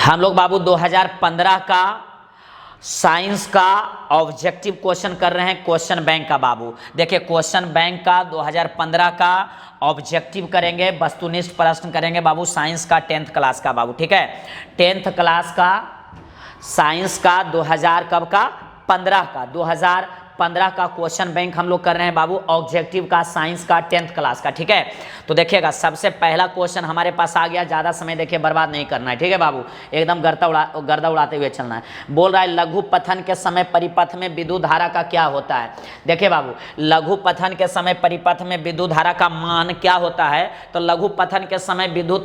हम लोग बाबू 2015 का साइंस का ऑब्जेक्टिव क्वेश्चन कर रहे हैं, क्वेश्चन बैंक का बाबू। देखिए क्वेश्चन बैंक का 2015 का ऑब्जेक्टिव करेंगे, वस्तुनिष्ठ प्रश्न करेंगे बाबू, साइंस का 10th क्लास का बाबू, ठीक है। 10th क्लास का साइंस का 2000 कब का 15 का 2015 का क्वेश्चन बैंक हम लोग कर रहे हैं बाबू, ऑब्जेक्टिव का साइंस का 10th क्लास का, ठीक है। तो देखिएगा सबसे पहला क्वेश्चन हमारे पास आ गया, ज़्यादा समय देखिए बर्बाद नहीं करना है, ठीक है बाबू, एकदम गर्दा उड़ाते हुए चलना है। बोल रहा है लघु पथन के समय परिपथ में विद्युत धारा का क्या होता है। देखिए बाबू लघु पथन के समय परिपथ में विद्युत धारा का मान क्या होता है, तो लघु पथन के समय विद्युत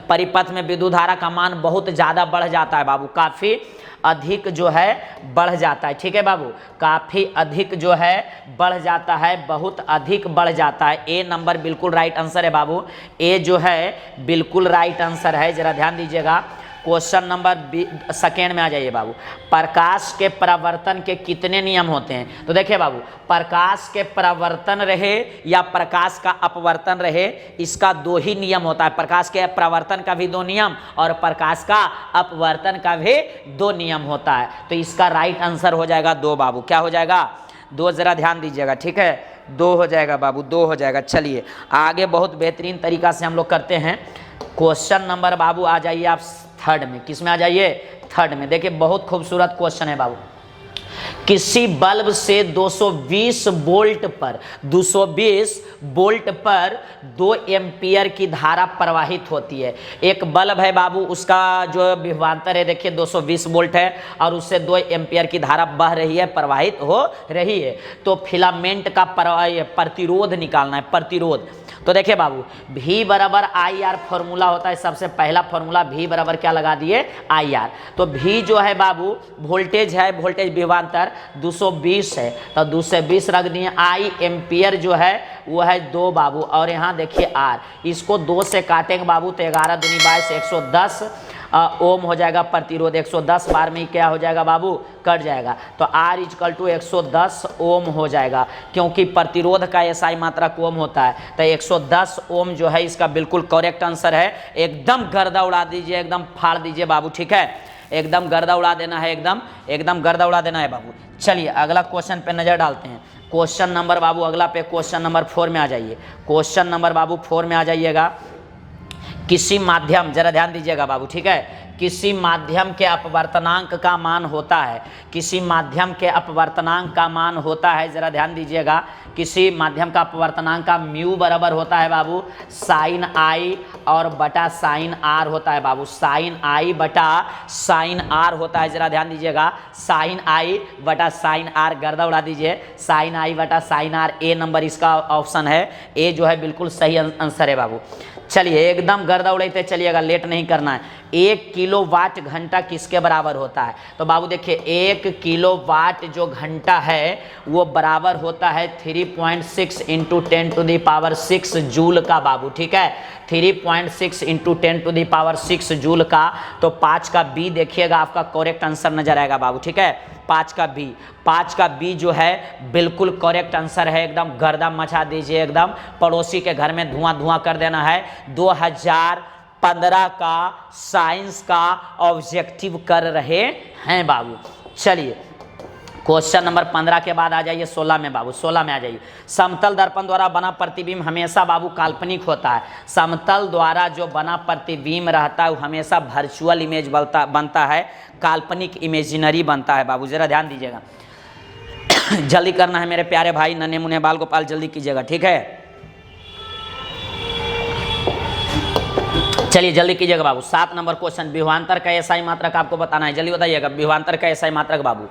परिपथ में विद्युत धारा का मान बहुत ज़्यादा बढ़ जाता है बाबू, काफ़ी अधिक जो है बढ़ जाता है, ठीक है बाबू, काफ़ी अधिक जो है बढ़ जाता है, बहुत अधिक बढ़ जाता है। ए नंबर बिल्कुल राइट आंसर है बाबू, ए जो है बिल्कुल राइट आंसर है। जरा ध्यान दीजिएगा, क्वेश्चन नंबर सेकेंड में आ जाइए बाबू। प्रकाश के परावर्तन के कितने नियम होते हैं। तो देखिए बाबू प्रकाश के परावर्तन रहे या प्रकाश का अपवर्तन रहे, इसका दो ही नियम होता है। प्रकाश के परावर्तन का भी दो नियम और प्रकाश का अपवर्तन का भी दो नियम होता है। तो इसका राइट आंसर हो जाएगा 2 बाबू। क्या हो जाएगा 2, जरा ध्यान दीजिएगा, ठीक है 2 हो जाएगा बाबू, 2 हो जाएगा। चलिए आगे बहुत बेहतरीन तरीका से हम लोग करते हैं। क्वेश्चन नंबर बाबू आ जाइए आप थर्ड में, किस में आ जाइए थर्ड में। देखिए बहुत खूबसूरत क्वेश्चन है बाबू। किसी बल्ब से 220 वोल्ट पर 2 एम्पियर की धारा प्रवाहित होती है। एक बल्ब है बाबू, उसका जो विभवांतर है देखिए 220 वोल्ट है और उससे 2 एम्पियर की धारा बह रही है, प्रवाहित हो रही है। तो फिलामेंट का प्रतिरोध निकालना है, प्रतिरोध। तो देखिए बाबू V बराबर IR फॉर्मूला होता है, सबसे पहला फॉर्मूला V बराबर क्या लगा दिए IR। तो V जो है बाबू वोल्टेज है, वोल्टेज विभवांतर 220 है, तो 220 रख दिए। I एम्पियर जो है वो है 2 बाबू, और यहाँ देखिए R, इसको 2 से काटेंगे बाबू तो 11 दूनी 22 110 ओम हो जाएगा प्रतिरोध। 110 बार में क्या हो जाएगा बाबू कट जाएगा, तो R = 110 ओम हो जाएगा, क्योंकि प्रतिरोध का SI मात्रक ओम होता है। तो 110 ओम जो है इसका बिल्कुल करेक्ट आंसर है। एकदम गर्दा उड़ा दीजिए, एकदम फाड़ दीजिए बाबू, ठीक है, एकदम गर्दा उड़ा देना है, एकदम गर्दा उड़ा देना है बाबू। चलिए अगला क्वेश्चन पे नजर डालते हैं। क्वेश्चन नंबर बाबू अगला पे क्वेश्चन नंबर 4 में आ जाइए। क्वेश्चन नंबर बाबू 4 में आ जाइएगा। किसी माध्यम, जरा ध्यान दीजिएगा बाबू, ठीक है, किसी माध्यम के अपवर्तनांक का मान होता है, किसी माध्यम के अपवर्तनांक का मान होता है, जरा ध्यान दीजिएगा, किसी माध्यम का अपवर्तनांक का म्यू बराबर होता है बाबू साइन I और बटा साइन R होता है बाबू, साइन I बटा साइन R होता है। जरा ध्यान दीजिएगा, साइन I बटा साइन R, गर्दा उड़ा दीजिए, साइन I बटा साइन R, ए नंबर इसका ऑप्शन है, ए जो है बिल्कुल सही आंसर है बाबू। चलिए एकदम गर्दा उड़ाते चलिएगा, लेट नहीं करना है। 1 किलोवाट घंटा किसके बराबर होता है। तो बाबू देखिए 1 किलोवाट जो घंटा है वो बराबर होता है 3.6 × 10⁻6 जूल का बाबू, ठीक है, 3.6 × 10⁻6 जूल का। तो 5 का बी देखिएगा, आपका करेक्ट आंसर नजर आएगा बाबू, ठीक है, 5 का बी जो है बिल्कुल करेक्ट आंसर है। एकदम गर्दा मचा दीजिए, एकदम पड़ोसी के घर में धुआं कर देना है। 2015 का साइंस का ऑब्जेक्टिव कर रहे हैं बाबू। चलिए क्वेश्चन नंबर 15 के बाद आ जाइए 16 में बाबू, 16 में आ जाइए। समतल दर्पण द्वारा बना प्रतिबिंब हमेशा बाबू काल्पनिक होता है। समतल द्वारा जो बना प्रतिबिंब रहता है वो हमेशा वर्चुअल इमेज बनता है, काल्पनिक इमेजिनरी बनता है बाबू। जरा ध्यान दीजिएगा, जल्दी करना है मेरे प्यारे भाई, नन्हे मुन्ने बाल गोपाल, जल्दी कीजिएगा, ठीक है। चलिए जल्दी कीजिएगा बाबू। 7 नंबर क्वेश्चन, विभवांतर का SI मात्रक आपको बताना है, जल्दी बताइएगा, विभवांतर का SI मात्रक बाबू।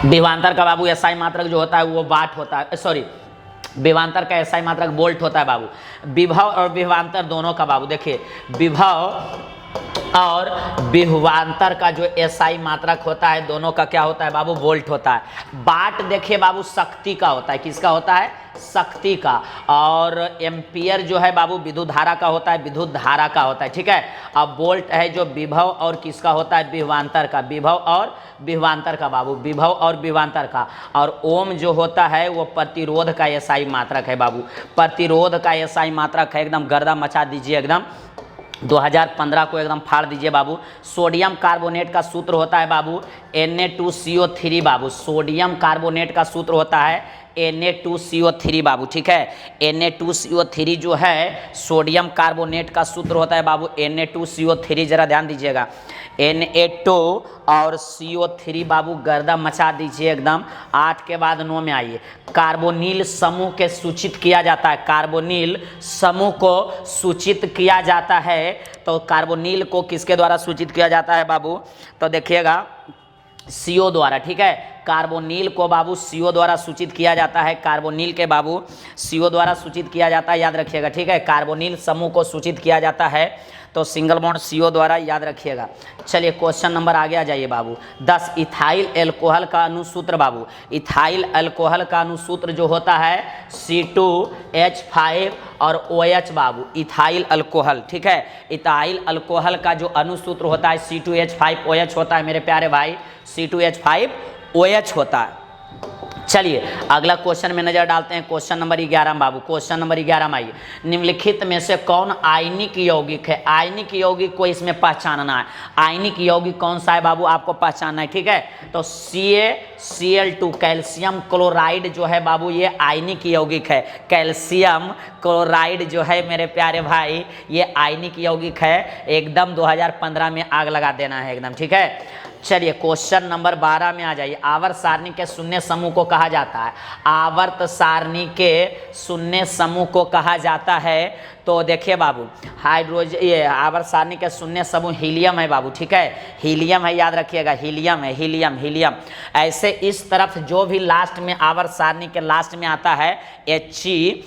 विभवांतर का बाबू SI मात्रक जो होता है वो वाट होता है, सॉरी, विभवांतर का SI मात्रक वोल्ट होता है बाबू। विभव और विभवांतर दोनों का बाबू देखिए, विभव और विभवांतर का जो एसआई मात्रक होता है, दोनों का क्या होता है बाबू, वोल्ट होता है। वाट देखिए बाबू शक्ति का होता है, किसका होता है, शक्ति का। और एम्पियर जो है बाबू विद्युत धारा का होता है, विद्युत धारा का होता है, ठीक है। अब वोल्ट है जो विभव और किसका होता है, विभवांतर का, विभव और विभवांतर का बाबू, विभव और विभवांतर का। और ओम जो होता है वो प्रतिरोध का एसआई मात्रक है बाबू, प्रतिरोध का एसआई मात्रक है। एकदम गर्दा मचा दीजिए, एकदम 2015 को एकदम फाड़ दीजिए बाबू। सोडियम कार्बोनेट का सूत्र होता है बाबू Na2CO3 बाबू, सोडियम कार्बोनेट का सूत्र होता है Na2CO3 बाबू, ठीक है। Na2CO3 जो है सोडियम कार्बोनेट का सूत्र होता है बाबू Na2CO3, जरा ध्यान दीजिएगा। Na2 और CO3 बाबू गर्दा मचा दीजिए एकदम। 8 के बाद 9 में आइए। कार्बोनिल समूह के सूचित किया जाता है, कार्बोनिल समूह को सूचित किया जाता है। तो कार्बोनिल को किसके द्वारा सूचित किया जाता है बाबू, तो देखिएगा CO द्वारा, ठीक है। कार्बोनिल को बाबू CO द्वारा सूचित किया जाता है, कार्बोनिल के बाबू CO द्वारा सूचित किया जाता है, याद रखिएगा, ठीक है। कार्बोनिल समूह को सूचित किया जाता है तो सिंगल बॉन्ड CO द्वारा, याद रखिएगा। चलिए क्वेश्चन नंबर आगे आ जाइए बाबू। 10 इथाइल एल्कोहल का अणुसूत्र बाबू, इथाइल एल्कोहल का अणुसूत्र जो होता है C2H5 और OH बाबू, इथाइल अल्कोहल, ठीक है। इथाइल अल्कोहल का जो अणुसूत्र होता है C2H5OH होता है मेरे प्यारे भाई, C2H5OH होता है। चलिए अगला क्वेश्चन में नजर डालते हैं, क्वेश्चन नंबर 11 बाबू। क्वेश्चन नंबर 11 में आइए। निम्नलिखित में से कौन आयनिक यौगिक है, आयनिक यौगिक को इसमें पहचानना है। आयनिक यौगिक कौन सा है बाबू, आपको पहचानना है, ठीक है। तो CaCl2 कैल्शियम क्लोराइड जो है बाबू ये आयनिक यौगिक है। कैल्शियम क्लोराइड जो है मेरे प्यारे भाई ये आयनिक यौगिक है। एकदम 2015 में आग लगा देना है एकदम, ठीक है। चलिए क्वेश्चन नंबर 12 में आ जाइए। आवर्त सारणी के शून्य समूह को कहा जाता है, आवर्त सारणी के शून्य समूह को कहा जाता है। तो देखिए बाबू हाइड्रोजन, ये आवर्त सारणी के शून्य समूह हीलियम है बाबू, ठीक है। हीलियम है, याद रखिएगा, हीलियम है, हीलियम हीलियम। ऐसे इस तरफ जो भी लास्ट में आवर्त सारणी के लास्ट में आता है HE,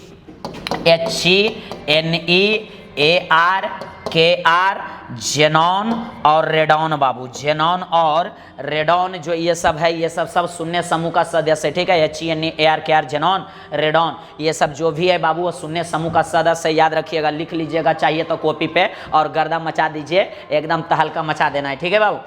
KR, जेनॉन और रेडॉन बाबू, जेनॉन और रेडॉन जो ये सब है, ये सब शून्य समूह का सदस्य है, ठीक है। HE, जेनॉन, रेडॉन ये सब जो भी है बाबू वो शून्य समूह का सदस्य है, याद रखिएगा, लिख लीजिएगा चाहिए तो कॉपी पे, और गर्दा मचा दीजिए, एकदम तहलका मचा देना है, ठीक है बाबू।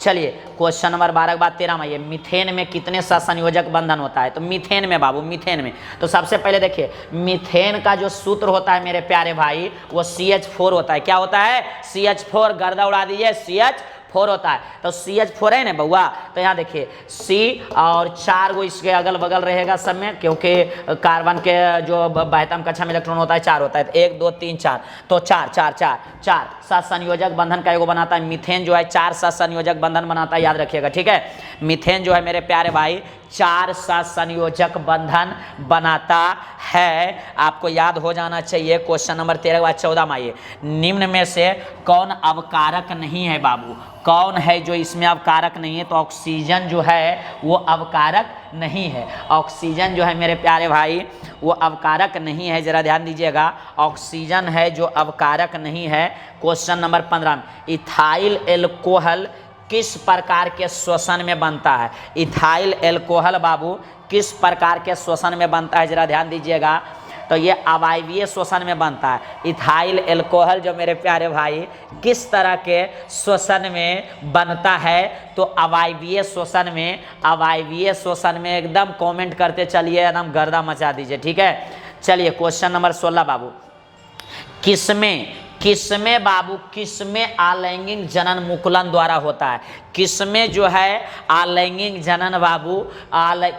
चलिए क्वेश्चन नंबर 12 के बाद 13 में, ये मीथेन में कितने सहसंयोजक बंधन होता है। तो मीथेन में बाबू, मीथेन में तो सबसे पहले देखिए मीथेन का जो सूत्र होता है मेरे प्यारे भाई वो CH4 होता है। क्या होता है, CH4, गर्दा उड़ा दीजिए, CH4 होता है। तो CH4 है ना बउआ, तो यहाँ देखिए C और 4 गो इसके अगल बगल रहेगा सब में, क्योंकि कार्बन के जो बाह्यतम कक्षा में इलेक्ट्रॉन होता है 4 होता है, तो 1 2 3 4, तो 4 सहसंयोजक बंधन का एगो बनाता है। मीथेन जो है 4 सहसंयोजक बंधन बनाता है, याद रखिएगा, ठीक है। मीथेन जो है मेरे प्यारे भाई 4 सहसंयोजक बंधन बनाता है, आपको याद हो जाना चाहिए। क्वेश्चन नंबर 13 के बाद 14 में आइए। निम्न में से कौन अवकारक नहीं है बाबू, कौन है जो इसमें अवकारक नहीं है। तो ऑक्सीजन जो है वो अवकारक नहीं है, ऑक्सीजन जो है मेरे प्यारे भाई वो अवकारक नहीं है, जरा ध्यान दीजिएगा, ऑक्सीजन है जो अवकारक नहीं है। क्वेश्चन नंबर 15 में, इथाइल एल्कोहल किस प्रकार के श्वसन में बनता है। इथाइल एल्कोहल बाबू किस प्रकार के श्वसन में बनता है, जरा ध्यान दीजिएगा। तो ये अवायवीय श्वसन में बनता है। इथाइल एल्कोहल जो मेरे प्यारे भाई किस तरह के श्वसन में बनता है, तो अवायवीय श्वसन में, अवायवीय श्वसन में। एकदम कमेंट करते चलिए, एकदम गर्दा मचा दीजिए, ठीक है। चलिए क्वेश्चन नंबर 16 बाबू, किसमें बाबू, किसमें आलैंगिक जनन मुकुलन द्वारा होता है। किसमें जो है आलैंगिक जनन बाबू,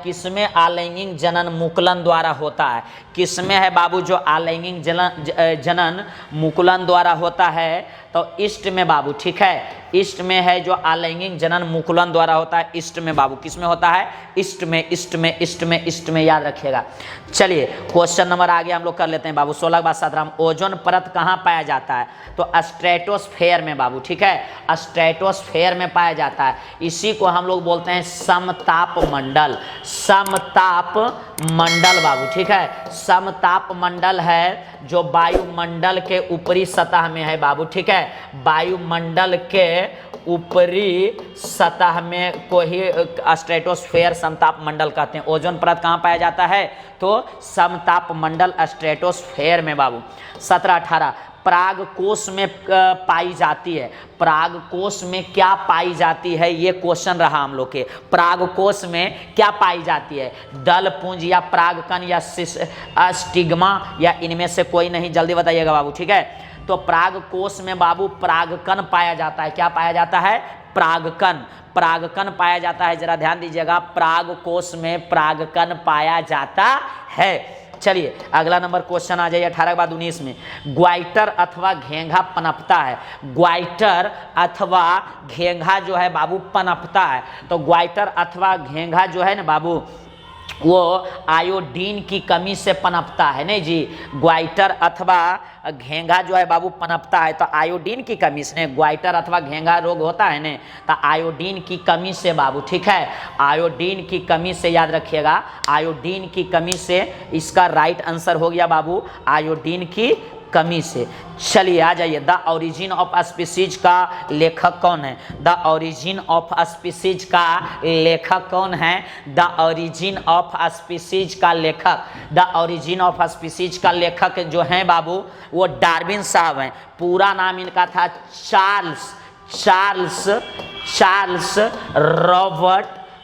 किसमें आलैंगिक जनन मुकुलन द्वारा होता है। किसमें है बाबू जो आलैंगिक जनन मुकुलन द्वारा होता है, तो ईस्ट में बाबू, ठीक है। ईस्ट में है जो आलैंगिक जनन मुकुलन द्वारा होता है, ईस्ट में बाबू। किसमें होता है, ईस्ट में, ईस्ट में, ईस्ट में, ईस्ट में, याद रखिएगा। चलिए क्वेश्चन नंबर आगे हम लोग कर लेते हैं बाबू। 16 के बाद 17 में, ओजोन परत कहाँ पाया जाता है। तो स्ट्रेटोस्फेयर में बाबू, ठीक है, स्ट्रेटोस्फेयर में पाया जाता है। इसी को हम लोग बोलते हैं समताप मंडल, समताप मंडल बाबू, ठीक है। समताप मंडल है जो वायुमंडल के ऊपरी सतह में है बाबू, ठीक है। वायुमंडल के ऊपरी सतह में को ही स्ट्रेटोस्फेयर समताप मंडल कहते हैं। ओजोन परत कहाँ पाया जाता है? तो समताप मंडल स्ट्रेटोस्फेयर में बाबू। 17-18 पराग कोश में पाई जाती है। पराग कोश में क्या पाई जाती है, ये क्वेश्चन रहा हम लोग के। पराग कोश में क्या पाई जाती है? दल पुंज या परागकण या स्टिग्मा या इनमें से कोई नहीं, जल्दी बताइएगा बाबू, ठीक है। तो पराग कोश में बाबू परागकण पाया जाता है। क्या पाया जाता है? परागकण। परागकण पाया जाता है, जरा ध्यान दीजिएगा, पराग कोश में परागकण पाया जाता है। चलिए अगला नंबर क्वेश्चन आ जाइए 18 के बाद 19 में। ग्वाइटर अथवा घेंघा पनपता है। ग्वाइटर अथवा घेंघा जो है बाबू पनपता है। तो ग्वाइटर अथवा घेंघा जो है ना बाबू, वो आयोडीन की कमी से पनपता है। नहीं जी, ग्वाइटर अथवा घेंघा जो है बाबू पनपता है तो आयोडीन की कमी से। ग्वाइटर अथवा घेंघा रोग होता है ना तो आयोडीन की कमी से बाबू, ठीक है। आयोडीन की कमी से, याद रखिएगा, आयोडीन की कमी से इसका राइट आंसर हो गया बाबू, आयोडीन की कमी से। चलिए आ जाइए, द ओरिजिन ऑफ स्पीसीज का लेखक कौन है? द ओरिजिन ऑफ स्पीसीज का लेखक कौन है? द ओरिजिन ऑफ स्पीसीज का लेखक, द ओरिजिन ऑफ स्पीसीज का लेखक जो हैं बाबू वो डार्विन साहब हैं। पूरा नाम इनका था चार्ल्स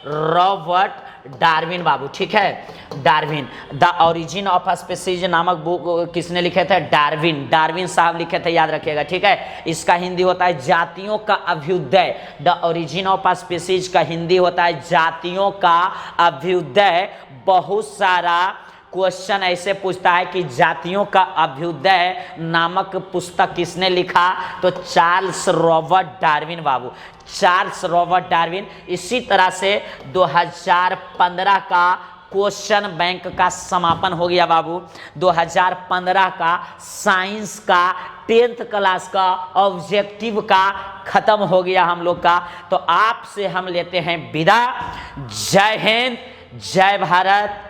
रॉबर्ट डार्विन बाबू, ठीक है। Darwin, the origin of species नामक बुक किसने लिखे थे? डार्विन साहब लिखे थे, याद रखिएगा, ठीक है। इसका हिंदी होता है जातियों का अभ्युदय। द ओरिजिन ऑफ स्पीसीज का हिंदी होता है जातियों का अभ्युदय। बहुत सारा क्वेश्चन ऐसे पूछता है कि जातियों का अभ्युदय नामक पुस्तक किसने लिखा? तो चार्ल्स रॉबर्ट डार्विन बाबू, चार्ल्स रॉबर्ट डार्विन। इसी तरह से 2015 का क्वेश्चन बैंक का समापन हो गया बाबू। 2015 का साइंस का 10th क्लास का ऑब्जेक्टिव का खत्म हो गया हम लोग का। तो आपसे हम लेते हैं विदा। जय हिंद, जय भारत,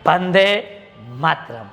वंदे मातरम।